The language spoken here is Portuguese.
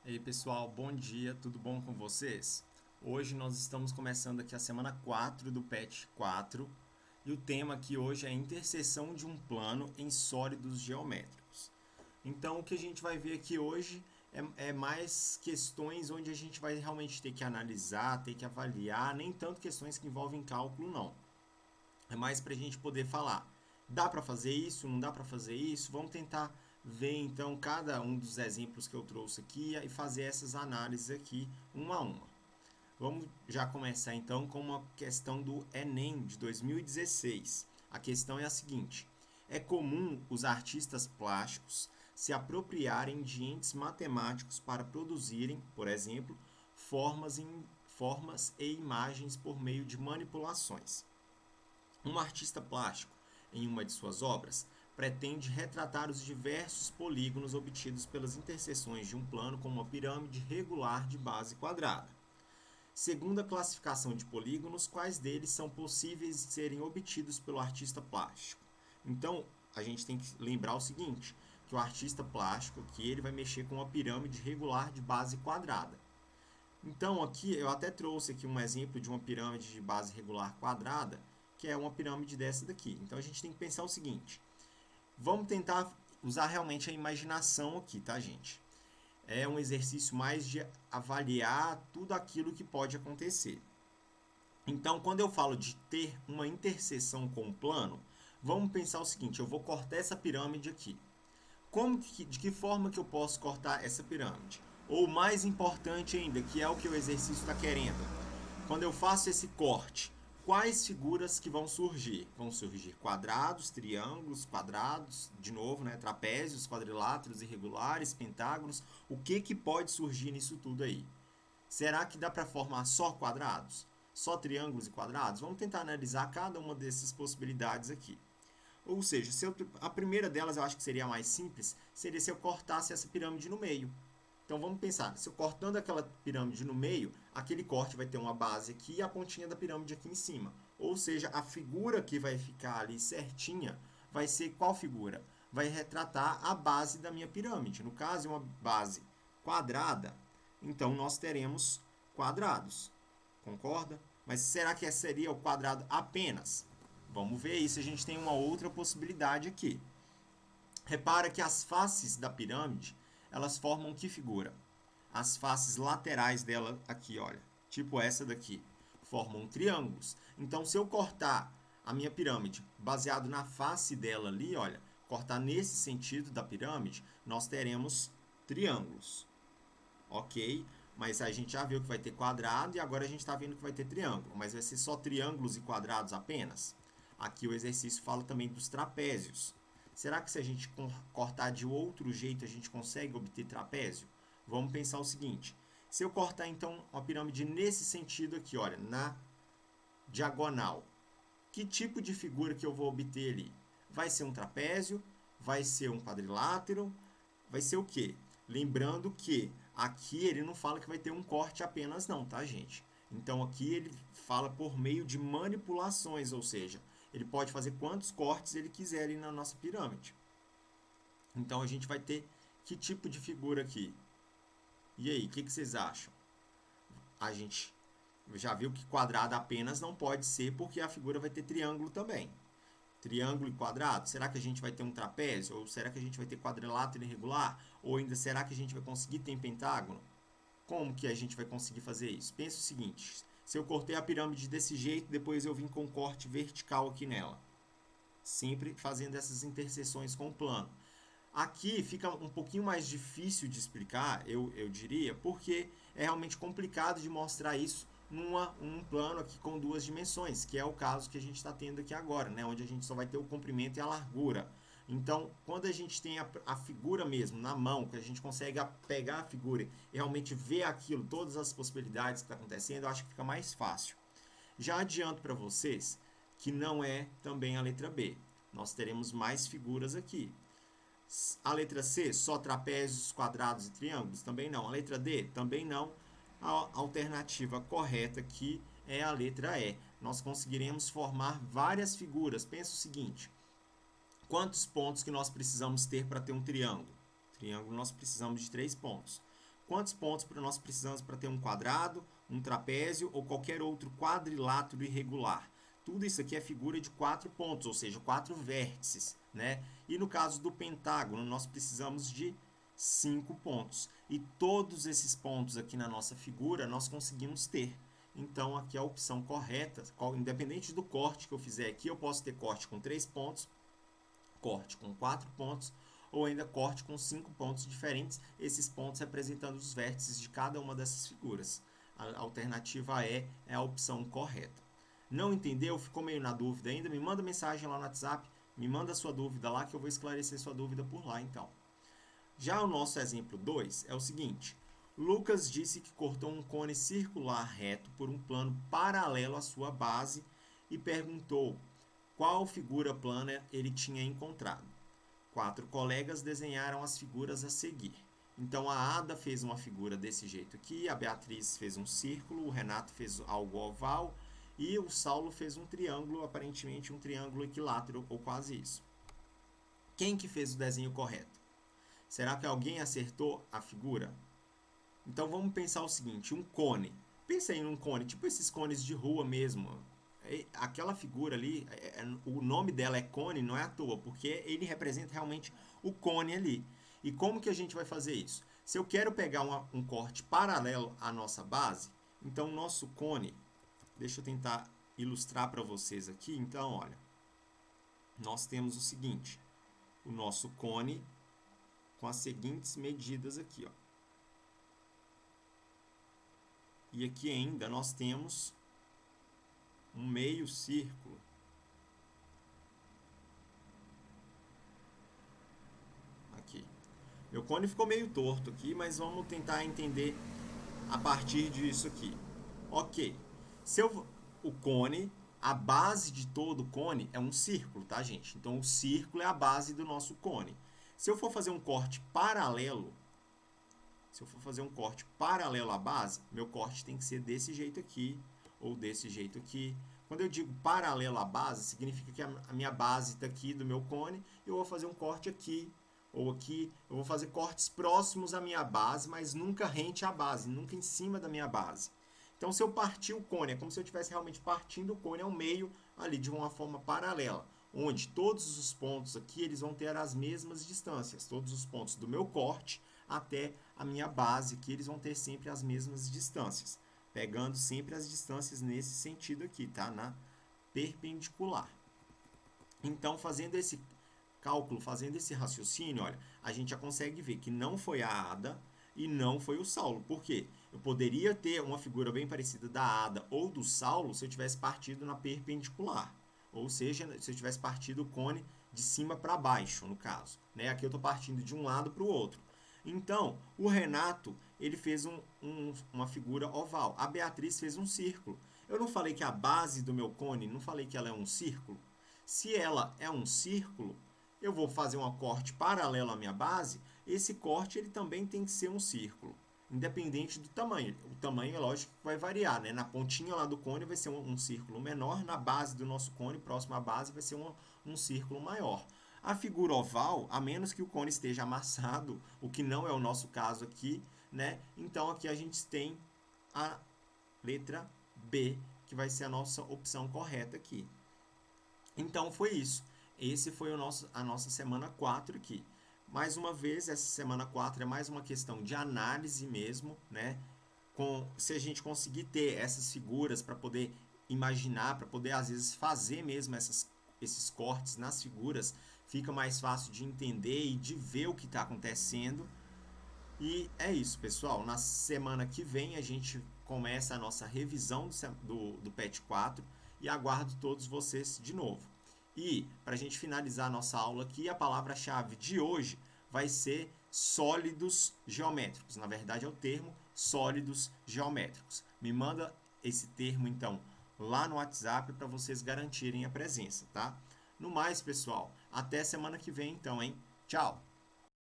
Ei pessoal, bom dia, tudo bom com vocês? Hoje nós estamos começando aqui a semana 4 do PET 4 e o tema aqui hoje é a interseção de um plano em sólidos geométricos. Então o que a gente vai ver aqui hoje é mais questões onde a gente vai realmente ter que analisar, ter que avaliar, nem tanto questões que envolvem cálculo não. É mais para a gente poder falar. Dá para fazer isso? Não dá para fazer isso? Vamos tentar ver então cada um dos exemplos que eu trouxe aqui e fazer essas análises aqui uma a uma. Vamos já começar então com uma questão do Enem de 2016. A questão é a seguinte: é comum os artistas plásticos se apropriarem de entes matemáticos para produzirem, por exemplo, formas e imagens por meio de manipulações. Um artista plástico, em uma de suas obras, pretende retratar os diversos polígonos obtidos pelas interseções de um plano com uma pirâmide regular de base quadrada. Segundo a classificação de polígonos, quais deles são possíveis de serem obtidos pelo artista plástico? Então, a gente tem que lembrar o seguinte, que o artista plástico que ele vai mexer com uma pirâmide regular de base quadrada. Então, aqui eu até trouxe aqui um exemplo de uma pirâmide de base regular quadrada, que é uma pirâmide dessa daqui. Então, a gente tem que pensar o seguinte: vamos tentar usar realmente a imaginação aqui, tá, gente? É um exercício mais de avaliar tudo aquilo que pode acontecer. Então, quando eu falo de ter uma interseção com o plano, vamos pensar o seguinte: eu vou cortar essa pirâmide aqui. De que forma que eu posso cortar essa pirâmide? Ou mais importante ainda, que é o que o exercício está querendo, quando eu faço esse corte, quais figuras que vão surgir? Vão surgir quadrados, triângulos, quadrados, de novo, né, trapézios, quadriláteros, irregulares, pentágonos. O que pode surgir nisso tudo aí? Será que dá para formar só quadrados? Só triângulos e quadrados? Vamos tentar analisar cada uma dessas possibilidades aqui. Ou seja, a primeira delas eu acho que seria a mais simples, seria se eu cortasse essa pirâmide no meio. Então vamos pensar, se eu cortando aquela pirâmide no meio, aquele corte vai ter uma base aqui e a pontinha da pirâmide aqui em cima. Ou seja, a figura que vai ficar ali certinha vai ser qual figura? Vai retratar a base da minha pirâmide. No caso, é uma base quadrada, então nós teremos quadrados. Concorda? Mas será que esse seria o quadrado apenas? Vamos ver aí se a gente tem uma outra possibilidade aqui. Repara que as faces da pirâmide, elas formam que figura? As faces laterais dela aqui, olha, tipo essa daqui, formam triângulos. Então, se eu cortar a minha pirâmide baseado na face dela ali, olha, cortar nesse sentido da pirâmide, nós teremos triângulos. Ok? Mas a gente já viu que vai ter quadrado e agora a gente está vendo que vai ter triângulo. Mas vai ser só triângulos e quadrados apenas? Aqui o exercício fala também dos trapézios. Será que se a gente cortar de outro jeito a gente consegue obter trapézio? Vamos pensar o seguinte: se eu cortar então uma pirâmide nesse sentido aqui, olha, na diagonal, que tipo de figura que eu vou obter ali? Vai ser um trapézio? Vai ser um quadrilátero? Vai ser o quê? Lembrando que aqui ele não fala que vai ter um corte apenas não, tá, gente? Então aqui ele fala por meio de manipulações, ou seja, ele pode fazer quantos cortes ele quiser ali na nossa pirâmide. Então a gente vai ter que tipo de figura aqui? E aí, o que vocês acham? A gente já viu que quadrado apenas não pode ser porque a figura vai ter triângulo também. Triângulo e quadrado? Será que a gente vai ter um trapézio? Ou será que a gente vai ter quadrilátero irregular? Ou ainda será que a gente vai conseguir ter pentágono? Como que a gente vai conseguir fazer isso? Pensa o seguinte: se eu cortei a pirâmide desse jeito, depois eu vim com um corte vertical aqui nela, sempre fazendo essas interseções com o plano. Aqui fica um pouquinho mais difícil de explicar, eu diria, porque é realmente complicado de mostrar isso num plano aqui com duas dimensões, que é o caso que a gente está tendo aqui agora, né, onde a gente só vai ter o comprimento e a largura. Então, quando a gente tem a figura mesmo na mão, que a gente consegue pegar a figura e realmente ver aquilo, todas as possibilidades que está acontecendo, eu acho que fica mais fácil. Já adianto para vocês que não é também a letra B. Nós teremos mais figuras aqui. A letra C, só trapézios, quadrados e triângulos? Também não. A letra D? Também não. A alternativa correta aqui é a letra E. Nós conseguiremos formar várias figuras. Pensa o seguinte: quantos pontos que nós precisamos ter para ter um triângulo? Triângulo nós precisamos de 3 pontos. Quantos pontos nós precisamos para ter um quadrado, um trapézio ou qualquer outro quadrilátero irregular? Tudo isso aqui é figura de 4 pontos, ou seja, 4 vértices, né? E no caso do pentágono, nós precisamos de 5 pontos. E todos esses pontos aqui na nossa figura nós conseguimos ter. Então, aqui é a opção correta, independente do corte que eu fizer aqui, eu posso ter corte com 3 pontos, corte com 4 pontos, ou ainda corte com 5 pontos diferentes, esses pontos representando os vértices de cada uma dessas figuras. A alternativa é a opção correta. Não entendeu? Ficou meio na dúvida ainda? Me manda mensagem lá no WhatsApp, me manda a sua dúvida lá que eu vou esclarecer sua dúvida por lá então. Já o nosso exemplo 2 é o seguinte: Lucas disse que cortou um cone circular reto por um plano paralelo à sua base e perguntou qual figura plana ele tinha encontrado. 4 colegas desenharam as figuras a seguir. Então a Ada fez uma figura desse jeito aqui, a Beatriz fez um círculo, o Renato fez algo oval e o Saulo fez um triângulo, aparentemente um triângulo equilátero ou quase isso. Quem que fez o desenho correto? Será que alguém acertou a figura? Então vamos pensar o seguinte, um cone. Pensa aí num cone, tipo esses cones de rua mesmo. Aquela figura ali, o nome dela é cone, não é à toa, porque ele representa realmente o cone ali. E como que a gente vai fazer isso? Se eu quero pegar um corte paralelo à nossa base, então o nosso cone, deixa eu tentar ilustrar para vocês aqui. Então, olha, nós temos o seguinte, o nosso cone com as seguintes medidas aqui, ó. E aqui ainda nós temos um meio círculo. Aqui. Meu cone ficou meio torto aqui, mas vamos tentar entender a partir disso aqui. Ok. O cone, a base de todo o cone é um círculo, tá, gente? Então, o círculo é a base do nosso cone. Se eu for fazer um corte paralelo, à base, meu corte tem que ser desse jeito aqui ou desse jeito aqui. Quando eu digo paralelo à base, significa que a minha base está aqui do meu cone, eu vou fazer um corte aqui ou aqui. Eu vou fazer cortes próximos à minha base, mas nunca rente à base, nunca em cima da minha base. Então, se eu partir o cone, é como se eu estivesse realmente partindo o cone ao meio ali de uma forma paralela, onde todos os pontos aqui eles vão ter as mesmas distâncias, todos os pontos do meu corte até a minha base aqui, eles vão ter sempre as mesmas distâncias, pegando sempre as distâncias nesse sentido aqui, tá? Na perpendicular. Então, fazendo esse cálculo, fazendo esse raciocínio, olha, a gente já consegue ver que não foi a Ada e não foi o Saulo. Por quê? Eu poderia ter uma figura bem parecida da Ada ou do Saulo se eu tivesse partido na perpendicular. Ou seja, se eu tivesse partido o cone de cima para baixo, no caso. Né? Aqui eu estou partindo de um lado para o outro. Então, o Renato ele fez uma figura oval. A Beatriz fez um círculo. Eu não falei que a base do meu cone, não falei que ela é um círculo? Se ela é um círculo, eu vou fazer um corte paralelo à minha base. Esse corte ele também tem que ser um círculo, independente do tamanho. O tamanho é lógico que vai variar, né? Na pontinha lá do cone vai ser um círculo menor, na base do nosso cone, próximo à base, vai ser um círculo maior. A figura oval, a menos que o cone esteja amassado, o que não é o nosso caso aqui, né? Então aqui a gente tem a letra B, que vai ser a nossa opção correta aqui. Então foi isso. Esse foi a nossa semana 4 aqui. Mais uma vez, essa semana 4 é mais uma questão de análise mesmo, né? Se a gente conseguir ter essas figuras para poder imaginar, para poder às vezes fazer mesmo esses cortes nas figuras, fica mais fácil de entender e de ver o que está acontecendo. E é isso, pessoal. Na semana que vem a gente começa a nossa revisão do PET 4 e aguardo todos vocês de novo. E, para a gente finalizar a nossa aula aqui, a palavra-chave de hoje vai ser sólidos geométricos. Na verdade, é o termo sólidos geométricos. Me manda esse termo, então, lá no WhatsApp para vocês garantirem a presença, tá? No mais, pessoal, até semana que vem, então, hein? Tchau!